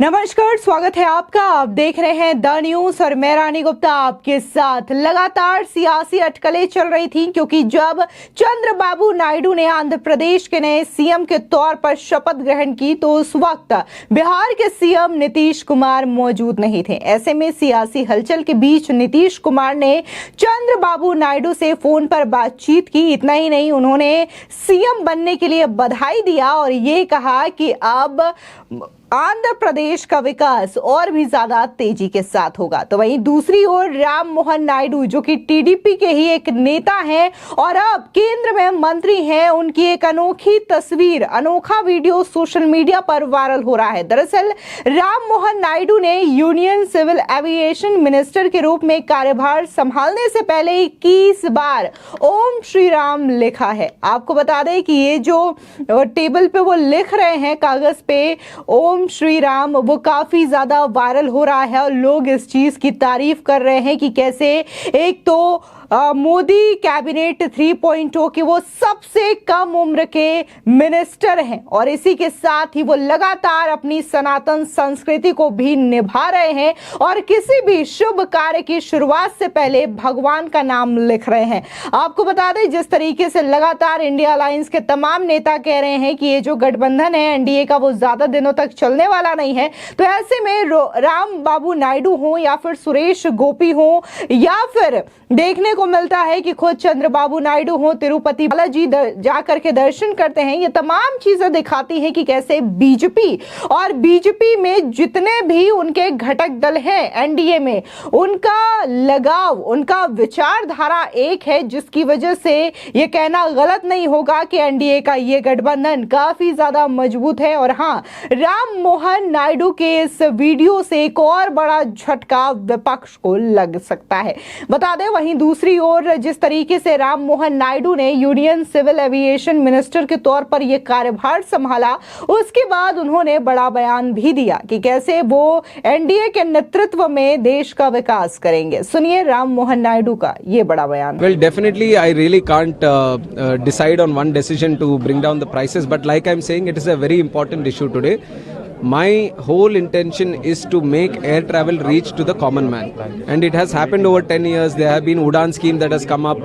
नमस्कार, स्वागत है आपका। आप देख रहे हैं द न्यूज और मैं रानी गुप्ता आपके साथ। लगातार सियासी अटकलें चल रही थी क्योंकि जब चंद्रबाबू नायडू ने आंध्र प्रदेश के नए सीएम के तौर पर शपथ ग्रहण की तो उस वक्त बिहार के सीएम नीतीश कुमार मौजूद नहीं थे। ऐसे में सियासी हलचल के बीच नीतीश कुमार ने चंद्रबाबू नायडू से फोन पर बातचीत की। इतना ही नहीं, उन्होंने सीएम बनने के लिए बधाई दिया और ये कहा कि अब आंध्र प्रदेश का विकास और भी ज्यादा तेजी के साथ होगा। तो वहीं दूसरी ओर राम मोहन नायडू, जो कि टीडीपी के ही एक नेता हैं और अब केंद्र में मंत्री हैं, उनकी एक अनोखी तस्वीर, अनोखा वीडियो सोशल मीडिया पर वायरल हो रहा है। दरअसल राम मोहन नायडू ने यूनियन सिविल एविएशन मिनिस्टर के रूप में कार्यभार संभालने से पहले 21 बार ओम श्री राम लिखा है। आपको बता दें कि ये जो टेबल पे वो लिख रहे हैं कागज पे ओम श्री राम, वो काफी ज्यादा वायरल हो रहा है और लोग इस चीज की तारीफ कर रहे हैं कि कैसे एक तो मोदी कैबिनेट 3.0 के वो सबसे कम उम्र के मिनिस्टर हैं और इसी के साथ ही वो लगातार अपनी सनातन संस्कृति को भी निभा रहे हैं और किसी भी शुभ कार्य की शुरुआत से पहले भगवान का नाम लिख रहे हैं। आपको बता दें, जिस तरीके से लगातार इंडिया अलायंस के तमाम नेता कह रहे हैं कि ये जो गठबंधन है एनडीए का, वो ज्यादा दिनों तक चलने वाला नहीं है, तो ऐसे में राम बाबू नायडू हो या फिर सुरेश गोपी हो या फिर देखने को मिलता है कि खुद चंद्रबाबू नायडू हो तिरुपति बालाजी जाकर के दर्शन करते हैं। ये तमाम चीजें दिखाती हैं कि कैसे बीजेपी में जितने भी उनके घटक दल हैं एनडीए में, उनका लगाव, उनका विचारधारा एक है, जिसकी वजह से ये कहना गलत नहीं होगा कि एनडीए का ये गठबंधन काफी ज्यादा मजबूत है। और हाँ, राम मोहन नायडू के इस वीडियो से एक और बड़ा झटका विपक्ष को लग सकता है। बता दें, वहीं दूसरी ओर जिस तरीके से राम मोहन नायडू ने यूनियन सिविल एविएशन मिनिस्टर के तौर पर यह कार्यभार संभाला, उसके बाद उन्होंने बड़ा बयान भी दिया कि कैसे वो एनडीए के नेतृत्व में देश का विकास करेंगे। सुनिए राम मोहन नायडू का ये बड़ा बयान। Well, definitely, I really can't decide on one decision to bring down the prices, but like I'm saying, it is a very important issue today. My whole intention is to make air travel reach to the common man, and it has happened over 10 years. There have been Udan scheme that has come up.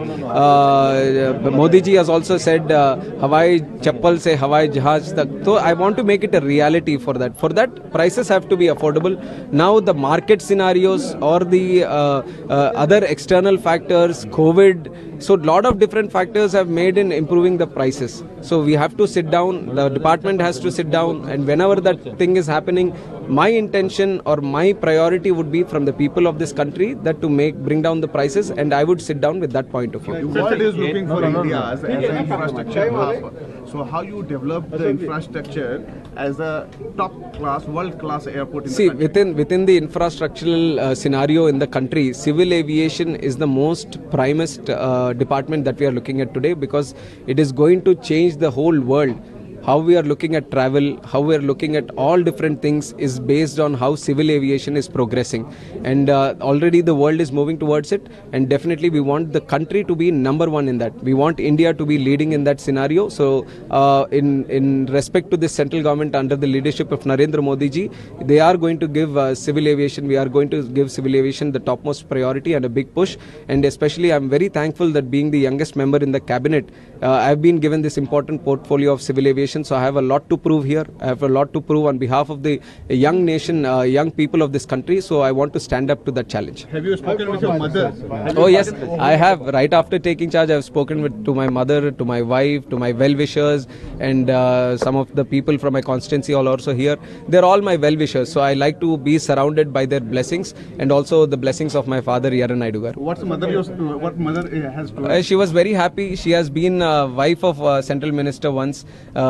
Modi ji has also said Hawai chappal se Hawai jahaz tak. So I want to make it a reality for that. For that, prices have to be affordable. Now the market scenarios or the other external factors, COVID, so a lot of different factors have made in improving the prices. So we have to sit down, the department has to sit down, and whenever that thing is happening, my intention or my priority would be from the people of this country that to bring down the prices, and I would sit down with that point of view. The world is looking for India as an infrastructure hub. So how you develop the infrastructure as a top class, world class airport in the country? Within the infrastructural scenario in the country, civil aviation is the most primest department that we are looking at today, because it is going to change the whole world. How we are looking at travel, how we are looking at all different things is based on how civil aviation is progressing, and already the world is moving towards it, and definitely we want the country to be number one in that. We want India to be leading in that scenario. So in respect to this central government under the leadership of Narendra Modi ji, they are going to give civil aviation, we are going to give civil aviation the topmost priority and a big push. And especially I'm very thankful that being the youngest member in the cabinet, I've been given this important portfolio of civil aviation. So I have a lot to prove here. I have a lot to prove on behalf of the young nation, young people of this country. So I want to stand up to that challenge. Have you spoken with your mother? Oh yes, I have. Right after taking charge, I have spoken to my mother, to my wife, to my well-wishers, and some of the people from my constituency are also here. They're all my well-wishers. So I like to be surrounded by their blessings and also the blessings of my father, Yaran Naidu gar. What mother has told? She was very happy. She has been wife of central minister once.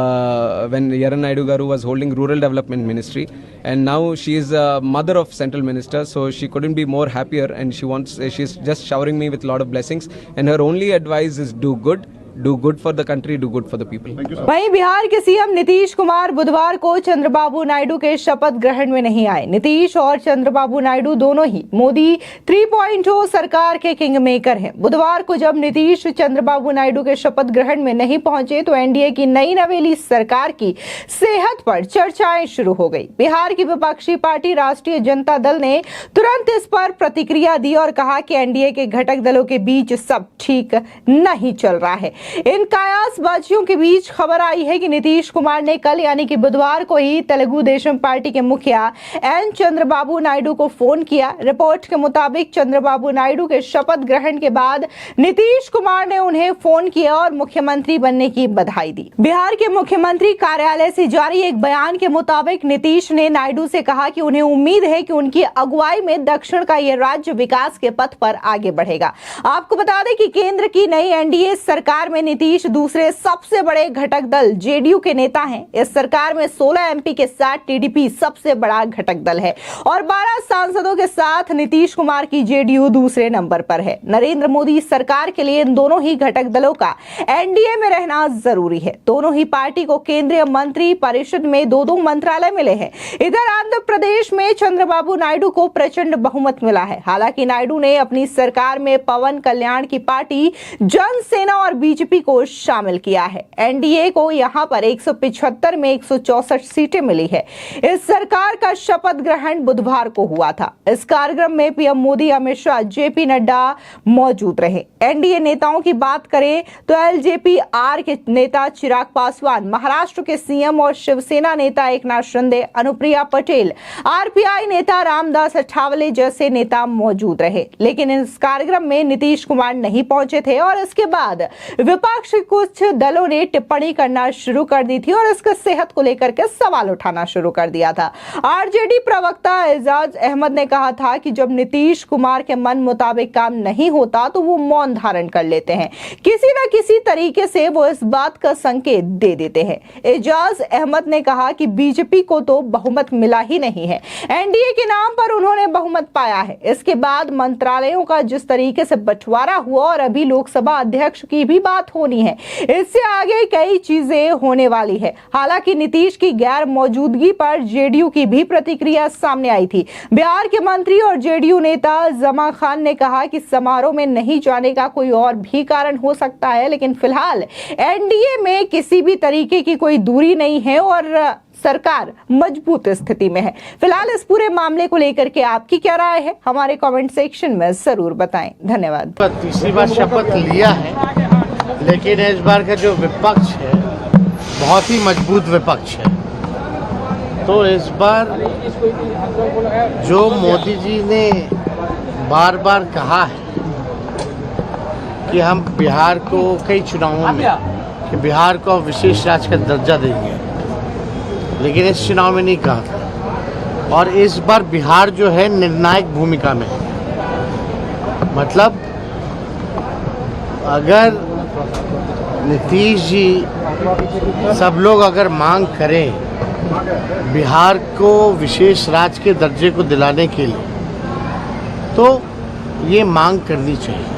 When Yaran Naidu Garu was holding Rural Development Ministry, and now she is a mother of Central Minister, so she couldn't be more happier, and she's just showering me with a lot of blessings, and her only advice is do good, do good for the country, do good for the people. Thank you, sir. वहीं बिहार के CM Nitish Kumar बुधवार को चंद्रबाबू नायडू के शपथ ग्रहण में नहीं आए। नीतीश और चंद्रबाबू नायडू दोनों ही मोदी 3.0 सरकार के किंग मेकर हैं। बुधवार को जब नीतीश चंद्रबाबू नायडू के शपथ ग्रहण में नहीं पहुंचे तो एनडीए की नई नवेली सरकार की सेहत पर चर्चाएं शुरू हो गई। बिहार की विपक्षी पार्टी राष्ट्रीय जनता दल ने तुरंत इस पर प्रतिक्रिया दी और कहा कि एनडीए के घटक दलों के बीच सब ठीक नहीं चल रहा है। इन कयासबाजियों के बीच खबर आई है कि नीतीश कुमार ने कल यानी कि बुधवार को ही तेलुगु देशम पार्टी के मुखिया एन चंद्रबाबू नायडू को फोन किया। रिपोर्ट के मुताबिक चंद्रबाबू नायडू के शपथ ग्रहण के बाद नीतीश कुमार ने उन्हें फोन किया और मुख्यमंत्री बनने की बधाई दी। बिहार के मुख्यमंत्री कार्यालय से जारी एक बयान के मुताबिक नीतीश ने नायडू से कहा कि उन्हें उम्मीद है कि उनकी अगुवाई में दक्षिण का यह राज्य विकास के पथ पर आगे बढ़ेगा। आपको बता दें कि केंद्र की नई एनडीए सरकार में नीतीश दूसरे सबसे बड़े घटक दल जेडीयू के नेता हैं। इस सरकार में 16 एमपी के साथ टीडीपी सबसे बड़ा घटक दल है और 12 सांसदों के साथ नीतीश कुमार की जेडीयू दूसरे नंबर पर है। नरेंद्र मोदी सरकार के लिए इन दोनों ही घटक दलों का एनडीए में रहना जरूरी है। दोनों ही पार्टी को केंद्रीय मंत्री परिषद में 2-2 मंत्रालय मिले हैं। इधर आंध्र प्रदेश में चंद्रबाबू नायडू को प्रचंड बहुमत मिला है। हालांकि नायडू ने अपनी सरकार में पवन कल्याण की पार्टी जनसेना और बीजेपी को शामिल किया है। एनडीए को यहां पर 175 में 164 सीटें मिली है। इस सरकार का शपथ ग्रहण बुधवार को हुआ था। इस कार्यक्रम में पीएम मोदी, अमित शाह, जेपी नड्डा मौजूद रहे। एनडीए नेताओं की बात करें तो एलजेपी आर के नेता चिराग पासवान, महाराष्ट्र के सीएम और शिवसेना नेता एकनाथ शिंदे, अनुप्रिया पटेल, आरपीआई नेता रामदास अठावले जैसे नेता मौजूद रहे। लेकिन इस कार्यक्रम में नीतीश कुमार नहीं पहुंचे थे और इसके बाद विपक्ष कुछ दलों ने टिप्पणी करना शुरू कर दी थी और इसके सेहत को लेकर के सवाल उठाना शुरू कर दिया था। आरजेडी प्रवक्ता एजाज अहमद ने कहा था कि जब नीतीश कुमार के मन मुताबिक काम नहीं होता तो वो मौन धारण कर लेते हैं। किसी न किसी तरीके से वो इस बात का संकेत दे देते हैं। एजाज अहमद ने कहा कि बीजेपी को तो बहुमत मिला ही नहीं है, एनडीए के नाम पर उन्होंने बहुमत पाया है। इसके बाद मंत्रालयों का जिस तरीके से बंटवारा हुआ और अभी लोकसभा अध्यक्ष की भी बात होनी है, इससे आगे कई चीजें होने वाली है। हालांकि नीतीश की गैर मौजूदगी पर जेडीयू की भी प्रतिक्रिया सामने आई थी। बिहार के मंत्री और जेडीयू नेता जमा खान ने कहा कि समारोह में नहीं जाने का कोई और भी कारण हो सकता है, लेकिन फिलहाल एनडीए में किसी भी तरीके की कोई दूरी नहीं है और सरकार मजबूत स्थिति में है। फिलहाल इस पूरे मामले को लेकर के आपकी क्या राय है, हमारे कमेंट सेक्शन में जरूर बताएं। धन्यवाद। तीसरी बार शपथ लिया है, लेकिन इस बार का जो विपक्ष है बहुत ही मजबूत विपक्ष है। तो इस बार जो मोदी जी ने बार बार कहा है कि हम बिहार को कई चुनावों में कि बिहार को विशेष राज्य का दर्जा देंगे, लेकिन इस चुनाव में नहीं कहा था। और इस बार बिहार जो है निर्णायक भूमिका में है। मतलब अगर नीतीश जी सब लोग अगर मांग करें बिहार को विशेष राज्य के दर्जे को दिलाने के लिए, तो ये मांग करनी चाहिए।